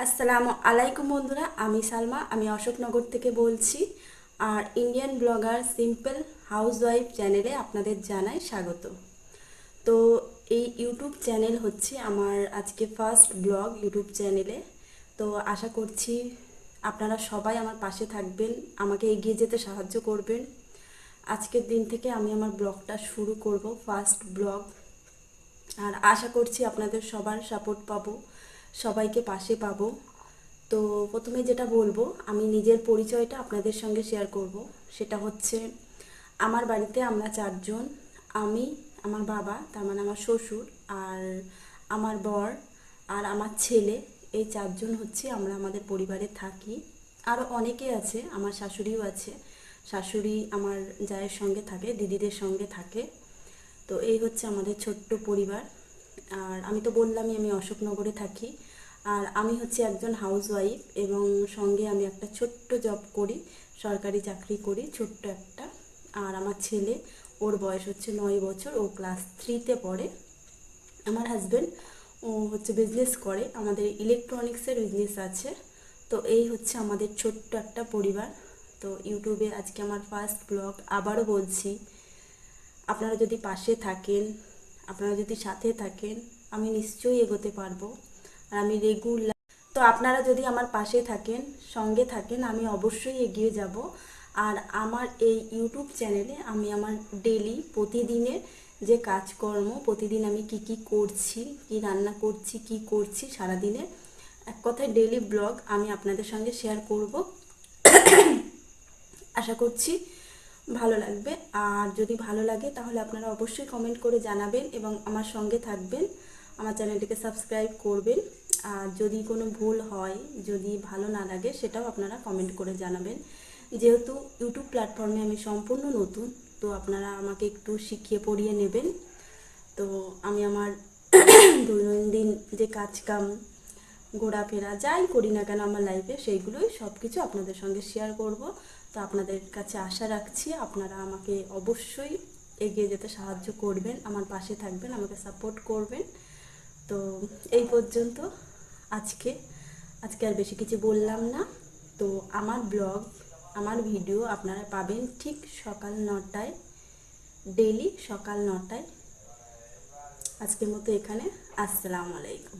আসসালামু আলাইকুম বন্ধুরা, আমি সালমা, আমি অশোকনগর থেকে বলছি। আর ইন্ডিয়ান ব্লগার সিম্পল হাউসওয়াইফ চ্যানেলে আপনাদের জানাই স্বাগত। তো এই ইউটিউব চ্যানেল হচ্ছে আমার আজকে ফার্স্ট ব্লগ ইউটিউব চ্যানেলে। তো আশা করছি আপনারা সবাই আমার পাশে থাকবেন, আমাকে এগিয়ে যেতে সাহায্য করবেন। আজকের দিন থেকে আমি আমার ব্লগটা শুরু করব, ফার্স্ট ব্লগ। আর আশা করছি আপনাদের সবার সাপোর্ট পাবো, সবাইকে পাশে পাবো। তো প্রথমে যেটা বলবো, আমি নিজের পরিচয়টা আপনাদের সঙ্গে শেয়ার করব। সেটা হচ্ছে, আমার বাড়িতে আমরা চারজন। আমি, আমার বাবা, তার মানে আমার শ্বশুর, আর আমার বর, আর আমার ছেলে, এই চারজন হচ্ছে আমরা আমাদের পরিবারে থাকি। আরও অনেকে আছে, আমার শাশুড়িও আছে। শাশুড়ি আমার জায়ের সঙ্গে থাকে, দিদিদের সঙ্গে থাকে। তো এই হচ্ছে আমাদের ছোট্ট পরিবার। আর আমি তো বললামই আমি অশোকনগরে থাকি। আর আমি হচ্ছে একজন হাউসওয়াইফ, এবং সঙ্গে আমি একটা ছোট্ট জব করি, সরকারি চাকরি করি ছোট্ট একটা। আর আমার ছেলে, ওর বয়স হচ্ছে 9 বছর, ও ক্লাস 3তে পড়ে। আমার হাজব্যান্ড, ও হচ্ছে বিজনেস করে, আমাদের ইলেকট্রনিক্সের বিজনেস আছে। তো এই হচ্ছে আমাদের ছোট্ট একটা পরিবার। তো ইউটিউবে আজকে আমার ফার্স্ট ব্লগ। আবারও বলছি, আপনারা যদি পাশে থাকেন, আপনারা যদি সাথে থাকেন, আমি নিশ্চয়ই এগোতে পারবো। আর আমি রেগুলার, তো আপনারা যদি আমার পাশে থাকেন, সঙ্গে থাকেন, আমি অবশ্যই এগিয়ে যাব। আর আমার এই ইউটিউব চ্যানেলে আমি আমার ডেলি, প্রতিদিনের যে কাজকর্ম, প্রতিদিন আমি কি কি করছি, কি রান্না করছি, কি করছি সারাদিনে, এক কথায় ডেলি ব্লগ আমি আপনাদের সঙ্গে শেয়ার করব। আশা করছি ভালো লাগবে। আর যদি ভালো লাগে তাহলে আপনারা অবশ্যই কমেন্ট করে জানাবেন এবং আমার সঙ্গে থাকবেন, আমার চ্যানেলটিকে সাবস্ক্রাইব করবেন। আর যদি কোনো ভুল হয়, যদি ভালো না লাগে, সেটাও আপনারা কমেন্ট করে জানাবেন। যেহেতু ইউটিউব প্ল্যাটফর্মে আমি সম্পূর্ণ নতুন, তো আপনারা আমাকে একটু শিখিয়ে পড়িয়ে নেবেন। তো আমি আমার দৈনন্দিন যে কাজকাম, ঘোরাফেরা যাই করি না কেন আমার লাইফে, সেইগুলোই সব কিছু আপনাদের সঙ্গে শেয়ার করব। তো আপনাদের কাছে আশা রাখছি আপনারা আমাকে অবশ্যই এগিয়ে যেতে সাহায্য করবেন, আমার পাশে থাকবেন, আমাকে সাপোর্ট করবেন। তো এই পর্যন্ত আজকে আজকে আর বেশি কিছু বললাম না। তো আমার ব্লগ, আমার ভিডিও আপনারা পাবেন ঠিক সকাল 9টায়, ডেইলি সকাল 9টায়। আজকের মতো এখানে। আসসালামু আলাইকুম।